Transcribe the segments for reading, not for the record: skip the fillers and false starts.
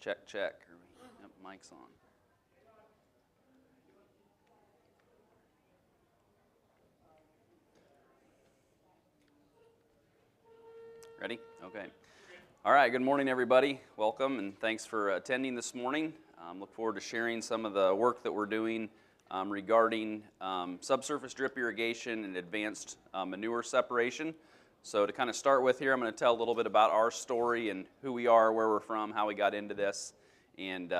Check, check. Yep, mic's on. Ready? Okay. All right, good morning, everybody. Welcome, and thanks for attending this morning. Look forward to sharing some of the work that we're doing regarding subsurface drip irrigation and advanced manure separation. So to kind of start with here, I'm going to tell a little bit about our story and who we are, where we're from, how we got into this, and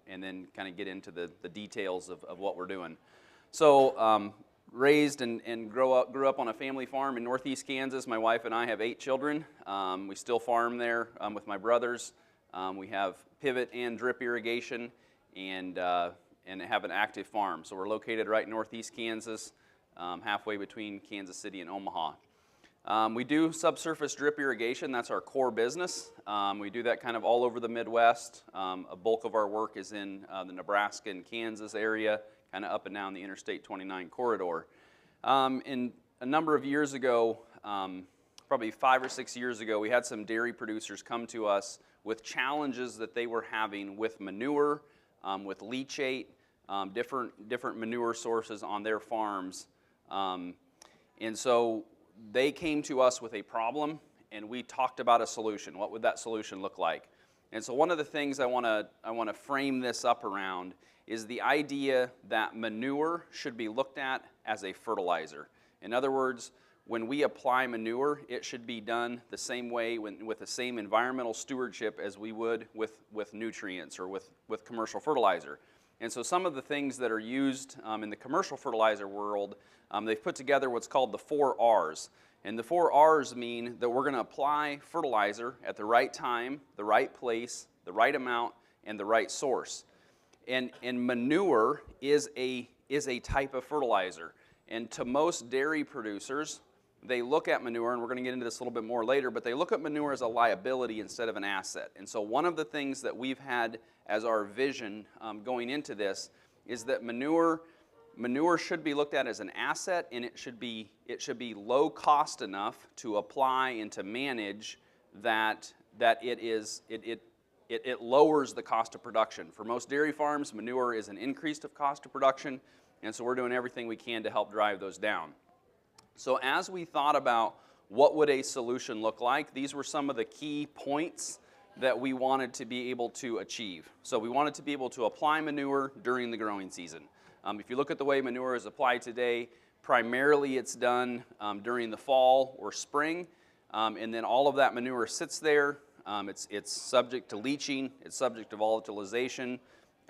then kind of get into the details of what we're doing. So raised and grew up on a family farm in northeast Kansas. My wife and I have 8 children. We still farm there with my brothers. We have pivot and drip irrigation and have an active farm. So we're located right in northeast Kansas, halfway between Kansas City and Omaha. We do subsurface drip irrigation. That's our core business. We do that kind of all over the Midwest. A bulk of our work is in the Nebraska and Kansas area, kind of up and down the Interstate 29 corridor. In a number of years ago, probably 5 or 6 years ago, we had some dairy producers come to us with challenges that they were having with manure, with leachate, different manure sources on their farms. And so they came to us with a problem, and we talked about a solution. What would that solution look like? And so one of the things I want to frame this up around is the idea that manure should be looked at as a fertilizer. In other words, when we apply manure, it should be done the same way with the same environmental stewardship as we would with nutrients or with commercial fertilizer. And so some of the things that are used in the commercial fertilizer world, they've put together what's called the 4 R's. And the 4 R's mean that we're going to apply fertilizer at the right time, the right place, the right amount, and the right source. And manure is a type of fertilizer. And to most dairy producers, they look at manure, and we're going to get into this a little bit more later, but they look at manure as a liability instead of an asset. And so one of the things that we've had as our vision going into this is that manure should be looked at as an asset, and it should be low cost enough to apply and to manage that it lowers the cost of production. For most dairy farms, manure is an increase of cost of production, and so we're doing everything we can to help drive those down. So as we thought about what would a solution look like, these were some of the key points that we wanted to be able to achieve. So we wanted to be able to apply manure during the growing season. If you look at the way manure is applied today, primarily it's done during the fall or spring, and then all of that manure sits there. It's subject to leaching, it's subject to volatilization,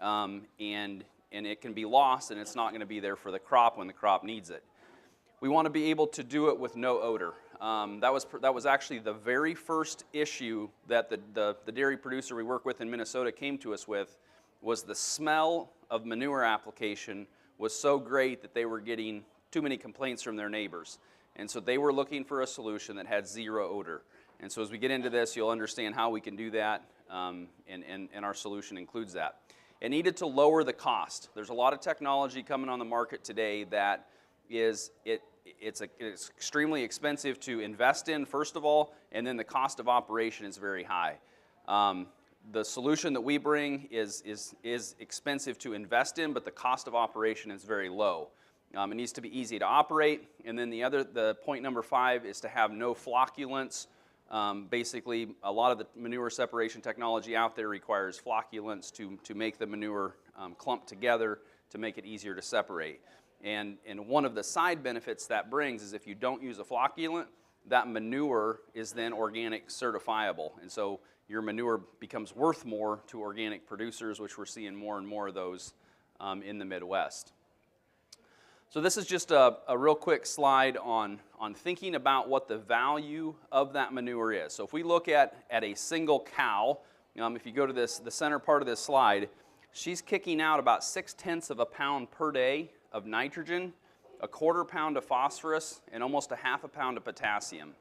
and it can be lost, and it's not going to be there for the crop when the crop needs it. We want to be able to do it with no odor. That was actually the very first issue that the dairy producer we work with in Minnesota came to us with, was the smell of manure application was so great that they were getting too many complaints from their neighbors. And so they were looking for a solution that had 0 odor. And so as we get into this, you'll understand how we can do that, and our solution includes that. It needed to lower the cost. There's a lot of technology coming on the market today that it's extremely expensive to invest in, first of all, and then the cost of operation is very high. The solution that we bring is expensive to invest in, but the cost of operation is very low. It needs to be easy to operate, and then the point number 5 is to have no flocculants. Basically, a lot of the manure separation technology out there requires flocculants to make the manure clump together to make it easier to separate. And one of the side benefits that brings is if you don't use a flocculant, that manure is then organic certifiable. And so your manure becomes worth more to organic producers, which we're seeing more and more of those in the Midwest. So this is just a real quick slide on thinking about what the value of that manure is. So if we look at a single cow, if you go to the center part of this slide, she's kicking out about 0.6 of a pound per day of nitrogen, 1/4 pound of phosphorus, and almost 1/2 pound of potassium.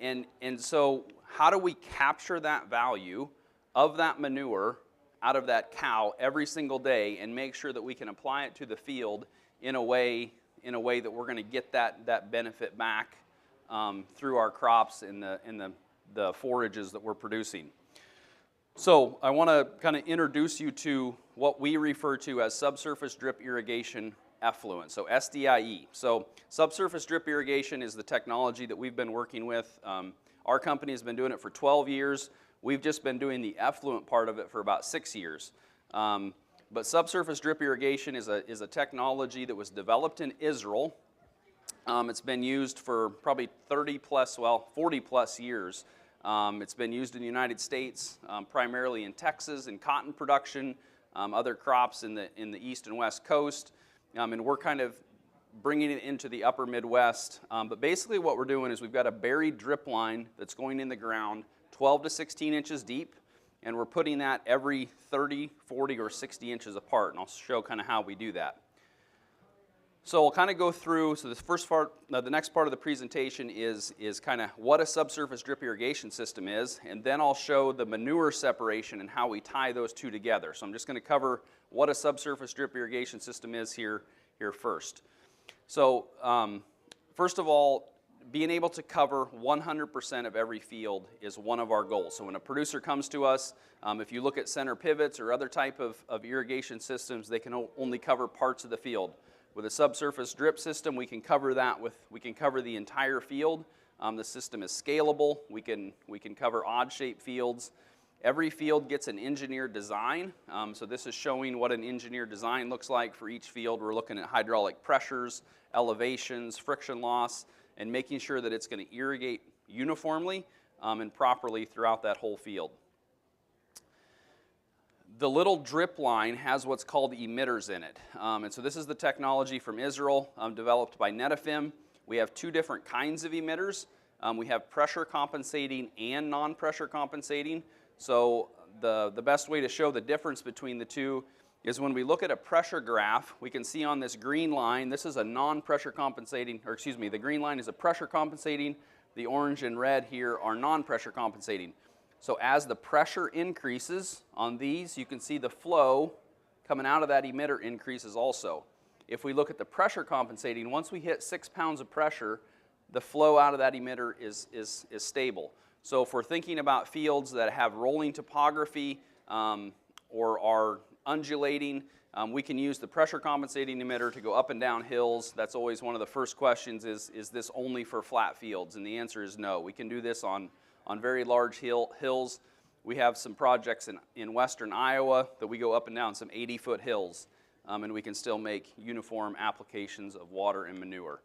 And so how do we capture that value of that manure out of that cow every single day and make sure that we can apply it to the field in a way that we're going to get that benefit back through our crops and the forages that we're producing? So I want to kind of introduce you to what we refer to as subsurface drip irrigation effluent, so SDIE. So subsurface drip irrigation is the technology that we've been working with. Our company has been doing it for 12 years. We've just been doing the effluent part of it for about 6 years. But subsurface drip irrigation is a technology that was developed in Israel. It's been used for probably 40 plus years. It's been used in the United States, primarily in Texas, in cotton production, other crops in the east and west coast, and we're kind of bringing it into the upper Midwest. But basically what we're doing is we've got a buried drip line that's going in the ground 12 to 16 inches deep, and we're putting that every 30, 40, or 60 inches apart, and I'll show kind of how we do that. So I'll kind of go through, so the next part of the presentation is kind of what a subsurface drip irrigation system is, and then I'll show the manure separation and how we tie those two together. So I'm just going to cover what a subsurface drip irrigation system is here first. So first of all, being able to cover 100% of every field is one of our goals. So when a producer comes to us, if you look at center pivots or other type of irrigation systems, they can only cover parts of the field. With a subsurface drip system, we can cover the entire field. The system is scalable. We can cover odd-shaped fields. Every field gets an engineered design. So this is showing what an engineered design looks like for each field. We're looking at hydraulic pressures, elevations, friction loss, and making sure that it's going to irrigate uniformly and properly throughout that whole field. The little drip line has what's called emitters in it. And so this is the technology from Israel developed by Netafim. We have two different kinds of emitters. We have pressure compensating and non-pressure compensating. So the best way to show the difference between the two is when we look at a pressure graph, we can see on this green line, this is a non-pressure compensating, or excuse me, the green line is a pressure compensating, the orange and red here are non-pressure compensating. So as the pressure increases on these, you can see the flow coming out of that emitter increases also. If we look at the pressure compensating, once we hit 6 pounds of pressure, the flow out of that emitter is stable. So if we're thinking about fields that have rolling topography or are undulating, we can use the pressure compensating emitter to go up and down hills. That's always one of the first questions is this only for flat fields? And the answer is no. We can do this on very large hills. We have some projects in western Iowa that we go up and down some 80-foot hills, and we can still make uniform applications of water and manure.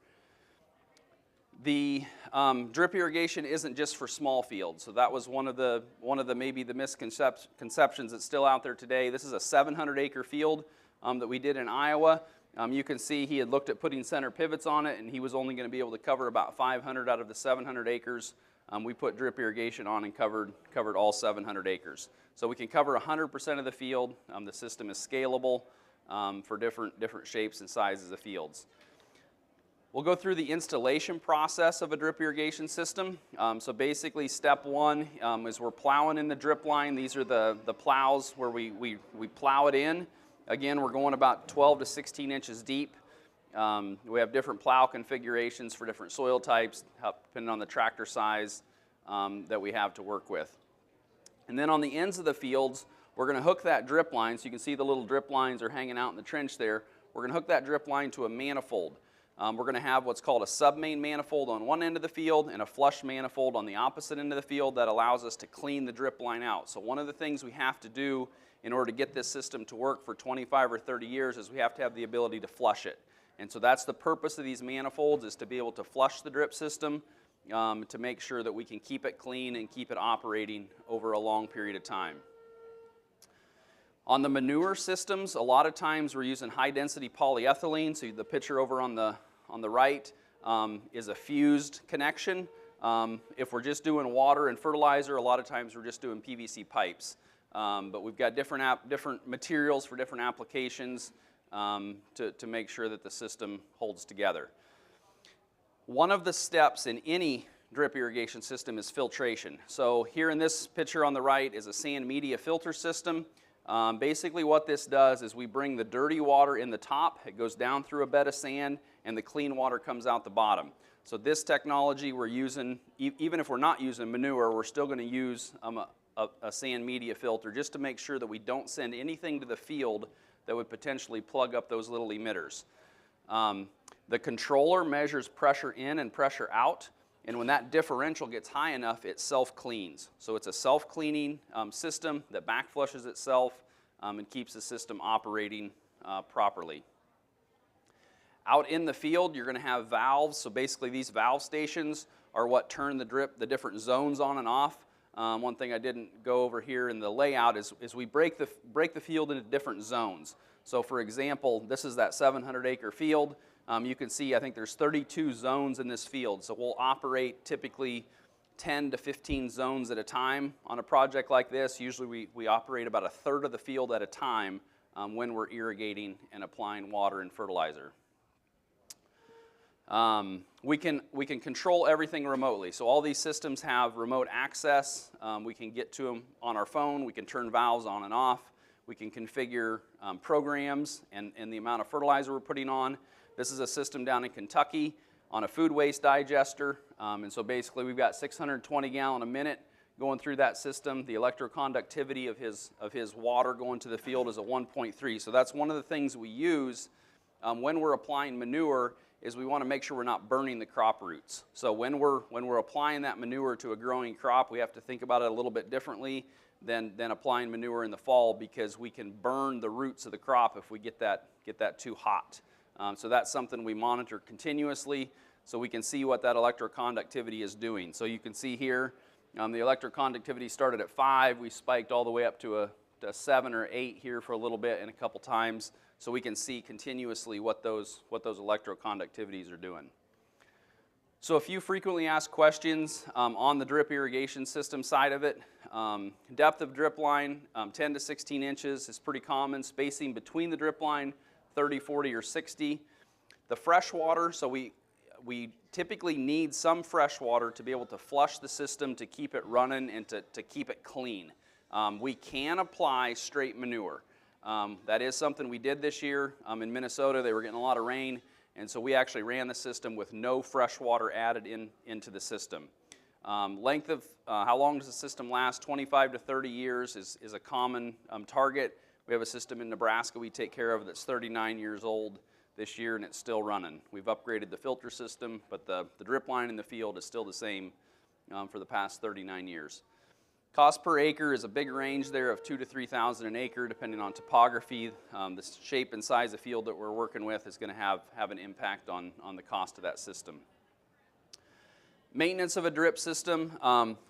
The drip irrigation isn't just for small fields, so that was one of the maybe the misconceptions that's still out there today. This is a 700-acre field that we did in Iowa. You can see he had looked at putting center pivots on it, and he was only going to be able to cover about 500 out of the 700 acres. We put drip irrigation on and covered all 700 acres. So we can cover 100% of the field. The system is scalable for different shapes and sizes of fields. We'll go through the installation process of a drip irrigation system. So basically step one is we're plowing in the drip line. These are the plows where we plow it in. Again, we're going about 12 to 16 inches deep. We have different plow configurations for different soil types, depending on the tractor size that we have to work with. And then on the ends of the fields, we're going to hook that drip line. So you can see the little drip lines are hanging out in the trench there. We're going to hook that drip line to a manifold. We're going to have what's called a submain manifold on one end of the field and a flush manifold on the opposite end of the field that allows us to clean the drip line out. So one of the things we have to do in order to get this system to work for 25 or 30 years is we have to have the ability to flush it. And so that's the purpose of these manifolds, is to be able to flush the drip system to make sure that we can keep it clean and keep it operating over a long period of time. On the manure systems, a lot of times we're using high-density polyethylene. So the picture over on the right is a fused connection. If we're just doing water and fertilizer, a lot of times we're just doing PVC pipes. But we've got different materials for different applications to make sure that the system holds together. One of the steps in any drip irrigation system is filtration. So here in this picture on the right is a sand media filter system. Basically what this does is we bring the dirty water in the top, it goes down through a bed of sand, and the clean water comes out the bottom. So this technology we're using, even if we're not using manure, we're still going to use a sand media filter just to make sure that we don't send anything to the field that would potentially plug up those little emitters. The controller measures pressure in and pressure out, and when that differential gets high enough, it self-cleans. So it's a self-cleaning system that backflushes itself and keeps the system operating properly. Out in the field, you're going to have valves. So basically, these valve stations are what turn the different zones on and off. One thing I didn't go over here in the layout is we break the field into different zones. So for example, this is that 700-acre field. You can see, I think there's 32 zones in this field. So we'll operate typically 10 to 15 zones at a time on a project like this. Usually we operate about a third of the field at a time when we're irrigating and applying water and fertilizer. We can control everything remotely. So all these systems have remote access. We can get to them on our phone. We can turn valves on and off. We can configure programs and the amount of fertilizer we're putting on. This is a system down in Kentucky on a food waste digester. And so basically we've got 620 gallon a minute going through that system. The electroconductivity of his water going to the field is a 1.3. So that's one of the things we use when we're applying manure, is we want to make sure we're not burning the crop roots. So when we're applying that manure to a growing crop, we have to think about it a little bit differently than applying manure in the fall, because we can burn the roots of the crop if we get that too hot. So that's something we monitor continuously so we can see what that electroconductivity is doing. So you can see here the electroconductivity started at 5. We spiked all the way up to a 7 or 8 here for a little bit and a couple times, so we can see continuously what those electroconductivities are doing. So a few frequently asked questions on the drip irrigation system side of it. Depth of drip line, 10 to 16 inches is pretty common. Spacing between the drip line, 30, 40, or 60. The fresh water, so we typically need some fresh water to be able to flush the system, to keep it running, and to keep it clean. We can apply straight manure. That is something we did this year. In Minnesota, they were getting a lot of rain, and so we actually ran the system with no fresh water added into the system. Length of, how long does the system last? 25 to 30 years is a common target. We have a system in Nebraska we take care of that's 39 years old this year, and it's still running. We've upgraded the filter system, but the drip line in the field is still the same for the past 39 years. Cost per acre is a big range there of $2,000 to $3,000 an acre, depending on topography. The shape and size of field that we're working with is going to have an impact on the cost of that system. Maintenance of a drip system,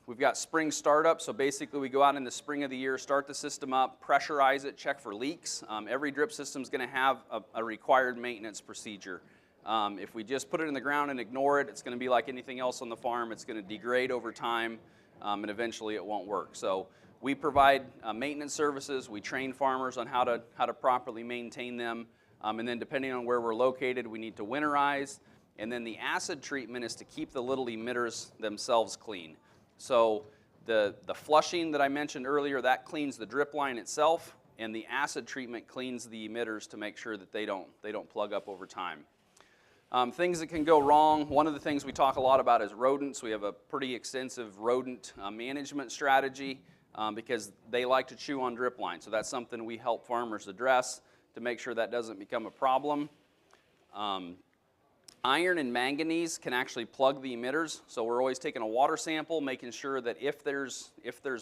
we've got spring startup. So basically we go out in the spring of the year, start the system up, pressurize it, check for leaks. Every drip system is going to have a required maintenance procedure. If we just put it in the ground and ignore it, it's going to be like anything else on the farm. It's going to degrade over time. And eventually it won't work. So we provide maintenance services. We train farmers on how to properly maintain them. And then depending on where we're located, we need to winterize. And then the acid treatment is to keep the little emitters themselves clean. So the flushing that I mentioned earlier, that cleans the drip line itself, and the acid treatment cleans the emitters to make sure that they don't plug up over time. Things that can go wrong, one of the things we talk a lot about is rodents. We have a pretty extensive rodent management strategy because they like to chew on drip line. So that's something we help farmers address to make sure that doesn't become a problem. Iron and manganese can actually plug the emitters. So we're always taking a water sample, making sure that if there's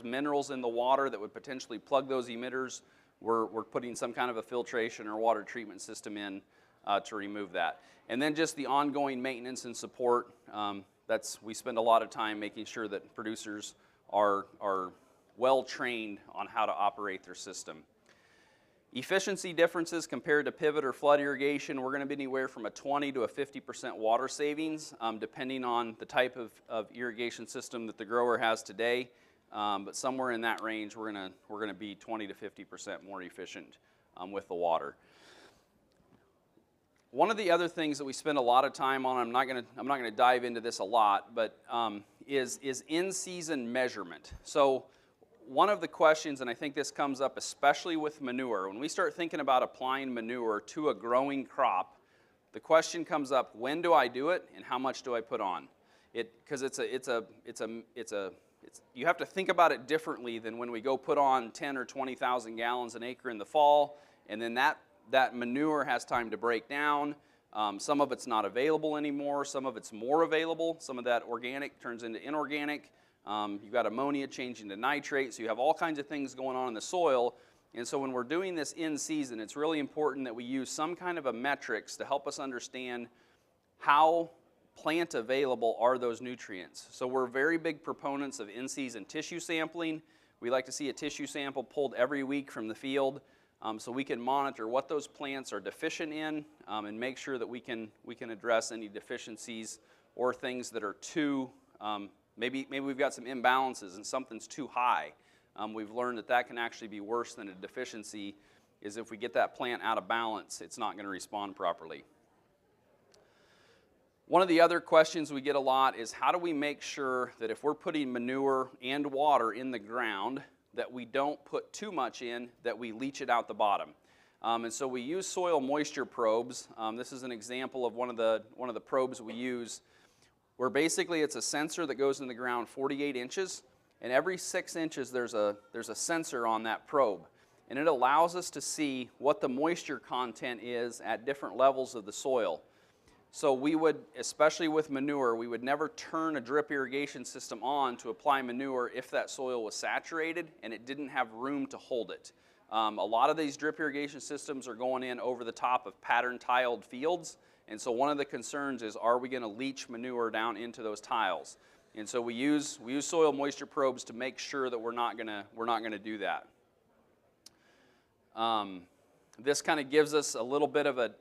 minerals in the water that would potentially plug those emitters, we're putting some kind of a filtration or water treatment system in to remove that. And then just the ongoing maintenance and support. We spend a lot of time making sure that producers are well trained on how to operate their system. Efficiency differences compared to pivot or flood irrigation, we're going to be anywhere from a 20 to a 50% water savings, depending on the type of irrigation system that the grower has today. But somewhere in that range, we're going to be 20 to 50% more efficient with the water. One of the other things that we spend a lot of time on, I'm not going to dive into this a lot, but is in-season measurement. So one of the questions, and I think this comes up especially with manure, when we start thinking about applying manure to a growing crop, the question comes up: when do I do it, and how much do I put on? Because it's you have to think about it differently than when we go put on 10 or 20,000 gallons an acre in the fall, and then that manure has time to break down. Some of it's not available anymore, some of it's more available, some of that organic turns into inorganic. You've got ammonia changing to nitrate, so you have all kinds of things going on in the soil. And so when we're doing this in season, it's really important that we use some kind of a metrics to help us understand how plant available are those nutrients. So we're very big proponents of in-season tissue sampling. We like to see a tissue sample pulled every week from the field, so we can monitor what those plants are deficient in, and make sure that we can address any deficiencies or things that are too, maybe we've got some imbalances and something's too high. We've learned that can actually be worse than a deficiency, is if we get that plant out of balance, it's not going to respond properly. One of the other questions we get a lot is, how do we make sure that if we're putting manure and water in the ground, that we don't put too much in, that we leach it out the bottom? And so we use soil moisture probes. This is an example of one of the probes we use, where basically it's a sensor that goes in the ground 48 inches, and every 6 inches there's a sensor on that probe. And it allows us to see what the moisture content is at different levels of the soil. So we would, especially with manure, we would never turn a drip irrigation system on to apply manure if that soil was saturated and it didn't have room to hold it. A lot of these drip irrigation systems are going in over the top of pattern tiled fields, and so one of the concerns is, are we going to leach manure down into those tiles? And so we use soil moisture probes to make sure that we're not going to do that. This kind of gives us a little bit of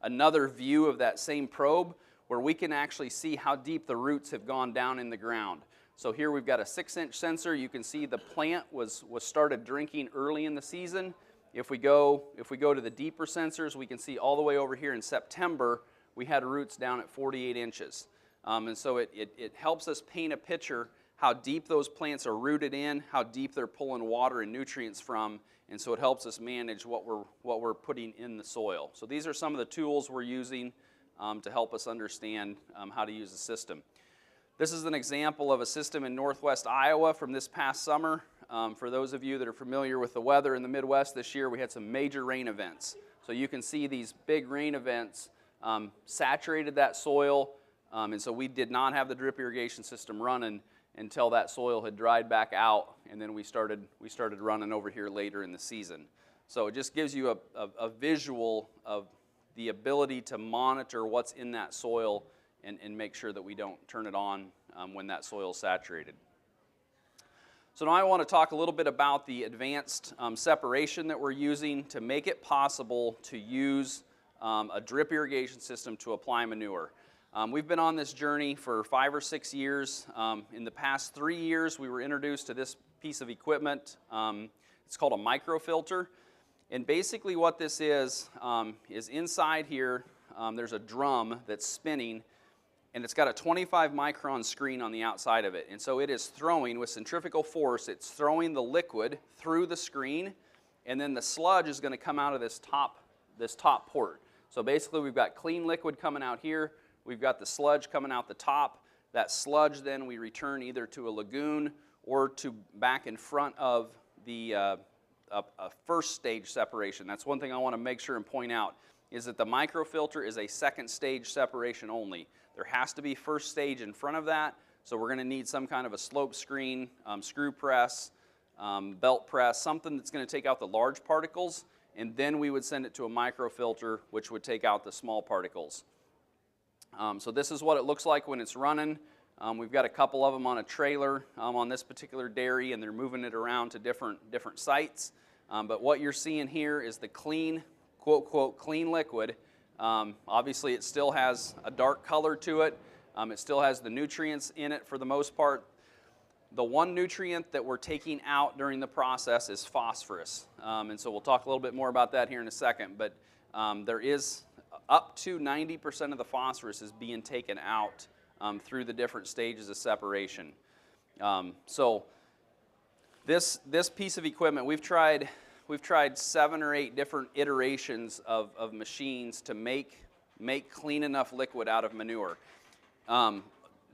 another view of that same probe, where we can actually see how deep the roots have gone down in the ground. So here we've got a 6-inch sensor. You can see the plant was started drinking early in the season. If we go to the deeper sensors, we can see all the way over here in September, we had roots down at 48 inches. And so it helps us paint a picture how deep those plants are rooted in, how deep they're pulling water and nutrients from, and so it helps us manage what we're putting in the soil. So these are some of the tools we're using to help us understand how to use the system. This is an example of a system in northwest Iowa from this past summer. For those of you that are familiar with the weather in the Midwest this year, we had some major rain events. So you can see these big rain events saturated that soil, and so we did not have the drip irrigation system running until that soil had dried back out, and then we started running over here later in the season. So it just gives you a visual of the ability to monitor what's in that soil and make sure that we don't turn it on when that soil is saturated. So now I want to talk a little bit about the advanced separation that we're using to make it possible to use a drip irrigation system to apply manure. We've been on this journey for 5 or 6 years. In the past 3 years, we were introduced to this piece of equipment. It's called a microfilter. And basically what this is inside here, there's a drum that's spinning, and it's got a 25 micron screen on the outside of it. And so it is throwing, with centrifugal force, it's throwing the liquid through the screen, and then the sludge is going to come out of this top port. So basically we've got clean liquid coming out here. We've got the sludge coming out the top. That sludge then we return either to a lagoon or to back in front of the a first stage separation. That's one thing I want to make sure and point out, is that the microfilter is a second stage separation only. There has to be first stage in front of that, so we're going to need some kind of a slope screen, screw press, belt press, something that's going to take out the large particles, and then we would send it to a microfilter, which would take out the small particles. So this is what it looks like when it's running. We've got a couple of them on a trailer on this particular dairy, and they're moving it around to different sites. But what you're seeing here is the clean, quote, quote, clean liquid. Obviously it still has a dark color to it. It still has the nutrients in it for the most part. The one nutrient that we're taking out during the process is phosphorus. And so we'll talk a little bit more about that here in a second. But there is up to 90% of the phosphorus is being taken out through the different stages of separation. So this piece of equipment, we've tried 7 or 8 different iterations of machines to make clean enough liquid out of manure.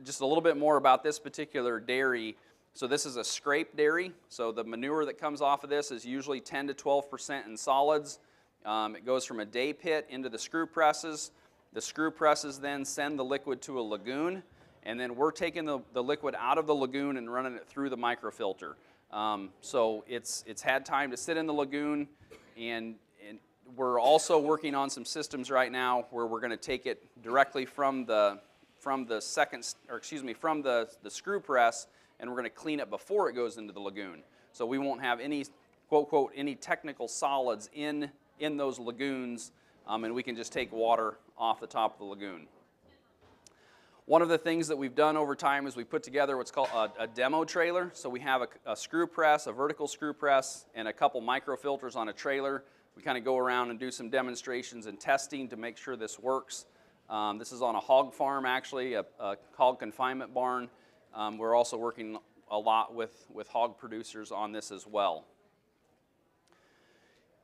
Just a little bit more about this particular dairy. So this is a scrape dairy. So the manure that comes off of this is usually 10 to 12% in solids. It goes from a day pit into the screw presses. The screw presses then send the liquid to a lagoon, and then we're taking the liquid out of the lagoon and running it through the microfilter. So it's had time to sit in the lagoon, and we're also working on some systems right now where we're going to take it directly from the screw press, and we're going to clean it before it goes into the lagoon. So we won't have any, quote, any technical solids in those lagoons, and we can just take water off the top of the lagoon. One of the things that we've done over time is we put together what's called a demo trailer. So we have a screw press, a vertical screw press, and a couple microfilters on a trailer. We kind of go around and do some demonstrations and testing to make sure this works. This is on a hog farm, actually, a hog confinement barn. We're also working a lot with hog producers on this as well.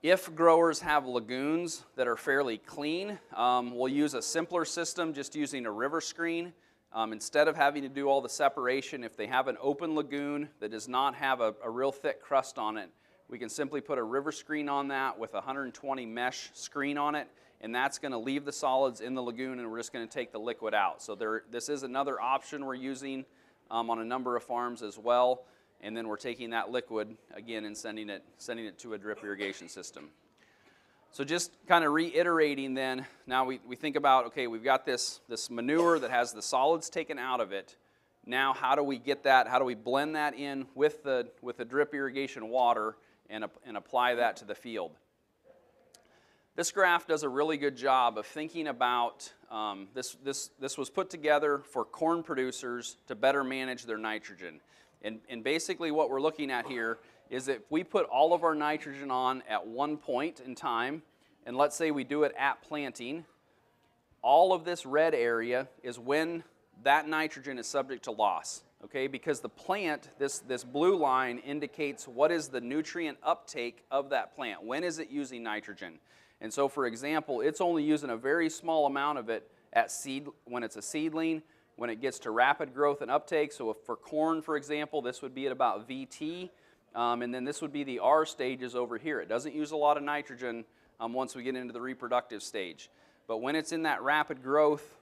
If growers have lagoons that are fairly clean, we'll use a simpler system just using a river screen. Instead of having to do all the separation, if they have an open lagoon that does not have a real thick crust on it, we can simply put a river screen on that with a 120 mesh screen on it, and that's going to leave the solids in the lagoon, and we're just going to take the liquid out. So this is another option we're using on a number of farms as well. And then we're taking that liquid again and sending it to a drip irrigation system. So just kind of reiterating then, now we think about, okay, we've got this manure that has the solids taken out of it. Now how do we get that, how do we blend that in with the drip irrigation water and apply that to the field? This graph does a really good job of thinking about, this was put together for corn producers to better manage their nitrogen. And basically what we're looking at here is that if we put all of our nitrogen on at one point in time, and let's say we do it at planting, all of this red area is when that nitrogen is subject to loss, okay? Because the plant, this blue line indicates what is the nutrient uptake of that plant. When is it using nitrogen? And so for example, it's only using a very small amount of it at seed, when it's a seedling. When it gets to rapid growth and uptake, so if for corn, for example, this would be at about VT, and then this would be the R stages over here. It doesn't use a lot of nitrogen once we get into the reproductive stage. But when it's in that rapid growth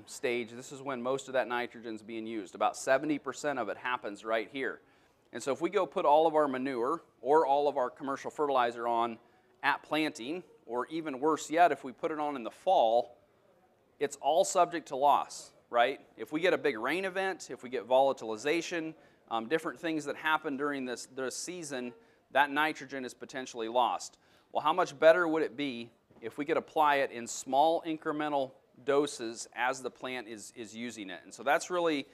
stage, this is when most of that nitrogen is being used. About 70% of it happens right here. And so if we go put all of our manure or all of our commercial fertilizer on at planting, or even worse yet, if we put it on in the fall, it's all subject to loss. Right? If we get a big rain event, if we get volatilization, different things that happen during this season, that nitrogen is potentially lost. Well, how much better would it be if we could apply it in small incremental doses as the plant is using it? And so that really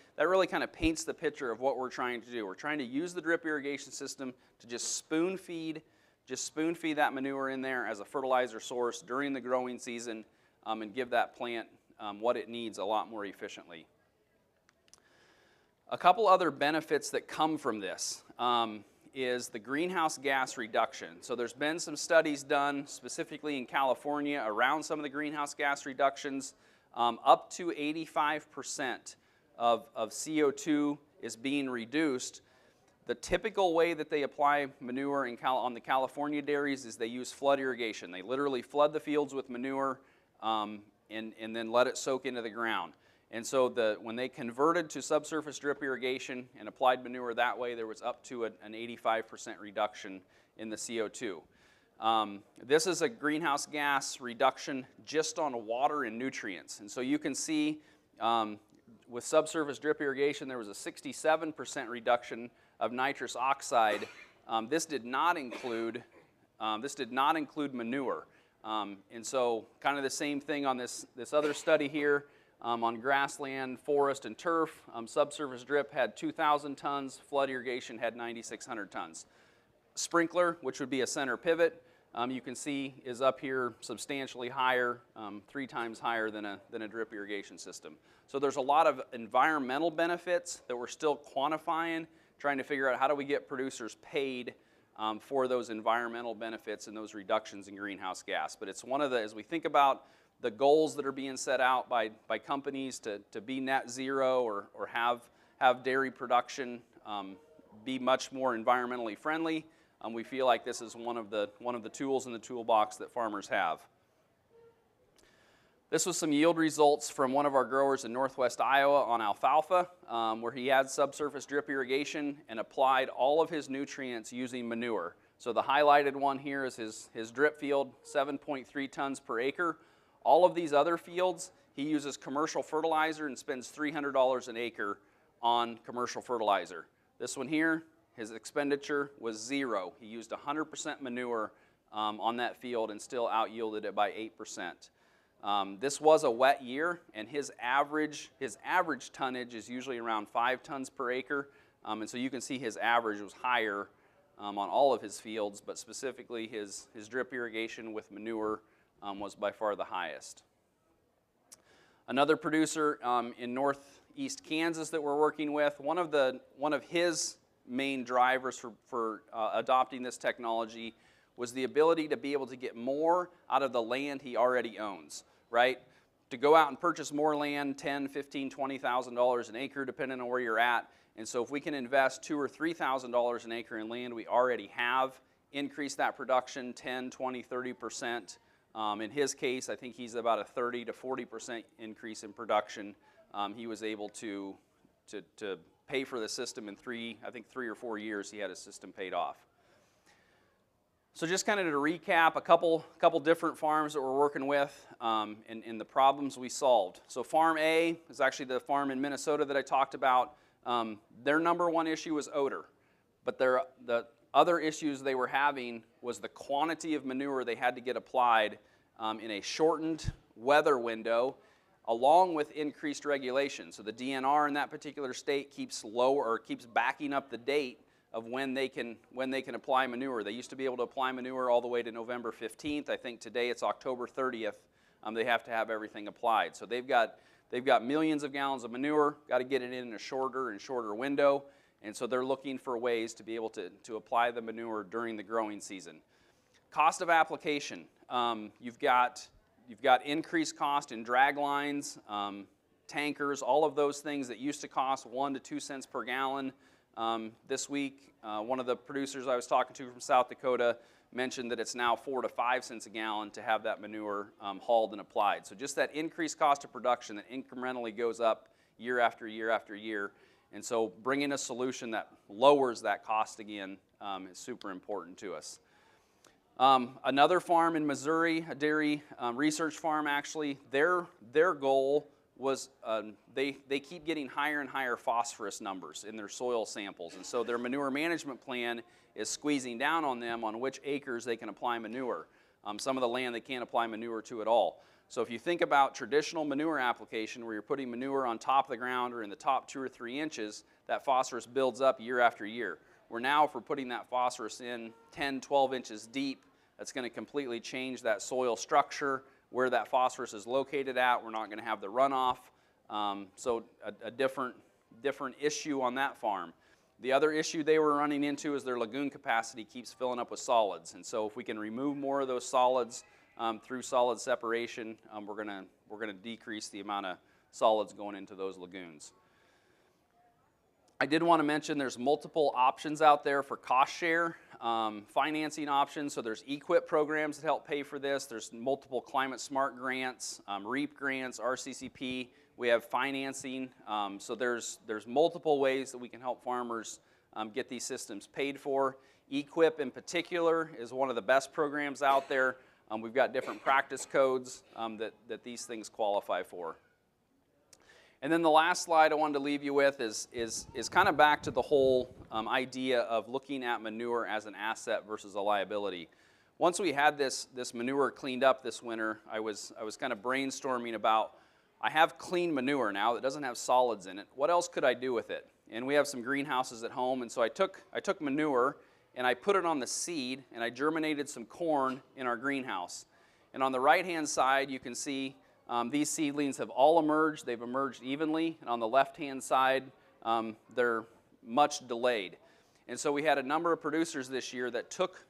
kind of paints the picture of what we're trying to do. We're trying to use the drip irrigation system to just spoon feed that manure in there as a fertilizer source during the growing season, and give that plant what it needs a lot more efficiently. A couple other benefits that come from this is the greenhouse gas reduction. So there's been some studies done specifically in California around some of the greenhouse gas reductions. Up to 85% of CO2 is being reduced. The typical way that they apply manure on the California dairies is they use flood irrigation. They literally flood the fields with manure and then let it soak into the ground. And so when they converted to subsurface drip irrigation and applied manure that way, there was up to an 85% reduction in the CO2. This is a greenhouse gas reduction just on water and nutrients. And so you can see with subsurface drip irrigation, there was a 67% reduction of nitrous oxide. This did not include manure. And so kind of the same thing on this other study here on grassland, forest, and turf. Subsurface drip had 2,000 tons, flood irrigation had 9,600 tons. Sprinkler, which would be a center pivot, you can see is up here substantially higher, 3 times higher than a drip irrigation system. So there's a lot of environmental benefits that we're still quantifying, trying to figure out how do we get producers paid for those environmental benefits and those reductions in greenhouse gas. But it's one of the, as we think about the goals that are being set out by companies to be net zero or have dairy production be much more environmentally friendly. We feel like this is one of the tools in the toolbox that farmers have. This was some yield results from one of our growers in northwest Iowa on alfalfa, where he had subsurface drip irrigation and applied all of his nutrients using manure. So the highlighted one here is his drip field, 7.3 tons per acre. All of these other fields, he uses commercial fertilizer and spends $300 an acre on commercial fertilizer. This one here, his expenditure was zero. He used 100% manure on that field and still out-yielded it by 8%. This was a wet year, and his average tonnage is usually around 5 tons per acre, and so you can see his average was higher on all of his fields, but specifically his drip irrigation with manure was by far the highest. Another producer in northeast Kansas that we're working with, one of his main drivers for adopting this technology was the ability to be able to get more out of the land he already owns, right? To go out and purchase more land, $10,000, $15,000, $20,000 an acre, depending on where you're at. And so if we can invest $2,000 or $3,000 an acre in land we already have, increase that production 10, 20, 30%. In his case, I think he's about a 30 to 40% increase in production. He was able to pay for the system in 3 or 4 years. He had his system paid off. So just kind of to recap, a couple different farms that we're working with and the problems we solved. So Farm A is actually the farm in Minnesota that I talked about. Their number one issue was odor, but the other issues they were having was the quantity of manure they had to get applied in a shortened weather window, along with increased regulation. So the DNR in that particular state keeps backing up the date of when they can apply manure. They used to be able to apply manure all the way to November 15th. I think today it's October 30th. They have to have everything applied. So they've got millions of gallons of manure, got to get it in a shorter and shorter window, and so they're looking for ways to be able to apply the manure during the growing season. Cost of application. You've got increased cost in drag lines, tankers, all of those things that used to cost 1 to 2 cents per gallon. This week, one of the producers I was talking to from South Dakota mentioned that it's now 4 to 5 cents a gallon to have that manure hauled and applied. So just that increased cost of production that incrementally goes up year after year after year. And so bringing a solution that lowers that cost again is super important to us. Another farm in Missouri, a dairy research farm actually, their goal was they keep getting higher and higher phosphorus numbers in their soil samples, and so their manure management plan is squeezing down on them on which acres they can apply manure. Some of the land they can't apply manure to at all. So if you think about traditional manure application where you're putting manure on top of the ground or in the top 2 or 3 inches, that phosphorus builds up year after year. Where now if we're putting that phosphorus in 10, 12 inches deep, that's going to completely change that soil structure, where that phosphorus is located at. We're not going to have the runoff. So a different issue on that farm. The other issue they were running into is their lagoon capacity keeps filling up with solids. And so if we can remove more of those solids through solid separation, we're going to decrease the amount of solids going into those lagoons. I did want to mention there's multiple options out there for cost share, financing options. So there's EQIP programs that help pay for this. There's multiple climate smart grants, REAP grants, RCCP. We have financing. So there's multiple ways that we can help farmers get these systems paid for. EQIP in particular is one of the best programs out there. We've got different practice codes that these things qualify for. And then the last slide I wanted to leave you with is kind of back to the whole idea of looking at manure as an asset versus a liability. Once we had this manure cleaned up this winter, I was kind of brainstorming about, I have clean manure now that doesn't have solids in it. What else could I do with it? And we have some greenhouses at home, and so I took manure and I put it on the seed and I germinated some corn in our greenhouse. And on the right-hand side, you can see these seedlings have all emerged. They've emerged evenly. And on the left-hand side, they're much delayed. And so we had a number of producers this year that took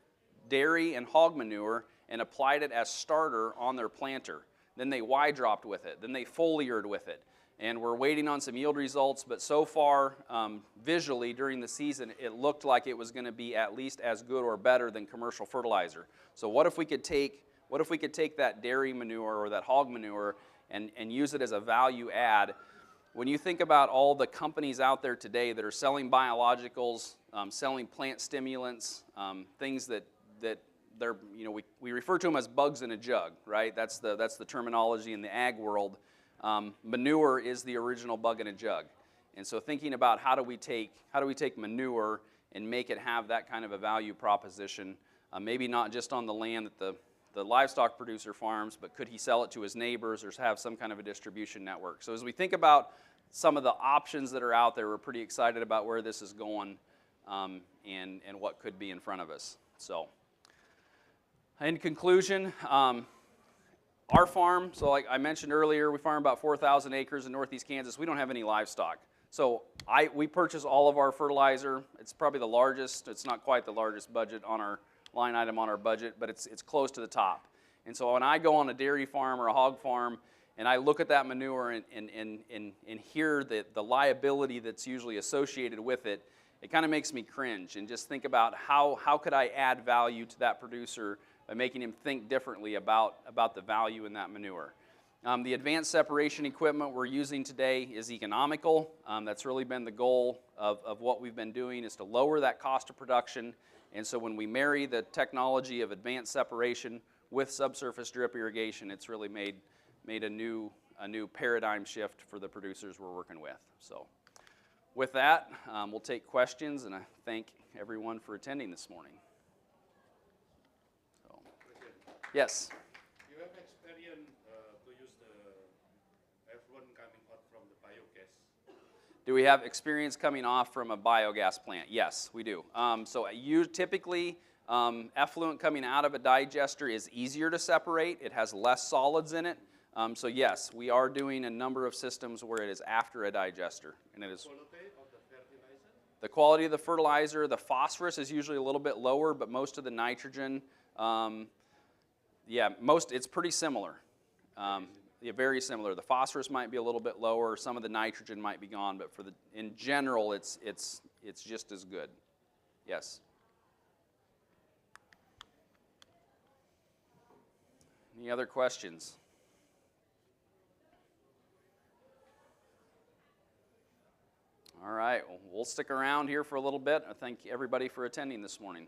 dairy and hog manure and applied it as starter on their planter. Then they Y-dropped with it. Then they foliered with it. and we're waiting on some yield results, but so far, visually during the season, it looked like it was going to be at least as good or better than commercial fertilizer. So what if we could take that dairy manure or that hog manure and use it as a value add? When you think about all the companies out there today that are selling biologicals, selling plant stimulants, things that they're, we refer to them as bugs in a jug, right? That's the terminology in the ag world. Manure is the original bug in a jug. And so thinking about how do we take manure and make it have that kind of a value proposition, maybe not just on the land that the livestock producer farms, but could he sell it to his neighbors or have some kind of a distribution network? So as we think about some of the options that are out there, we're pretty excited about where this is going and what could be in front of us. So in conclusion, our farm, so like I mentioned earlier, we farm about 4,000 acres in northeast Kansas. We don't have any livestock. So we purchase all of our fertilizer. It's probably the largest, it's not quite the largest budget on our line item on our budget, but it's close to the top. And so when I go on a dairy farm or a hog farm and I look at that manure and hear the liability that's usually associated with it, it kind of makes me cringe and just think about how could I add value to that producer by making him think differently about the value in that manure. The advanced separation equipment we're using today is economical. That's really been the goal of what we've been doing, is to lower that cost of production. And so when we marry the technology of advanced separation with subsurface drip irrigation, it's really made a new paradigm shift for the producers we're working with. So with that, we'll take questions, and I thank everyone for attending this morning. So, yes? You have experience to use the effluent coming out from the biogas? Do we have experience coming off from a biogas plant? Yes, we do. So typically, effluent coming out of a digester is easier to separate. It has less solids in it. So yes, we are doing a number of systems where it is after a digester. And it is Quality of the fertilizer? the quality of the fertilizer. The phosphorus is usually a little bit lower, but most of the nitrogen, it's pretty similar. Yeah, very similar. The phosphorus might be a little bit lower. Some of the nitrogen might be gone, but in general, it's just as good. Yes. Any other questions? All right, well, we'll stick around here for a little bit. I thank everybody for attending this morning.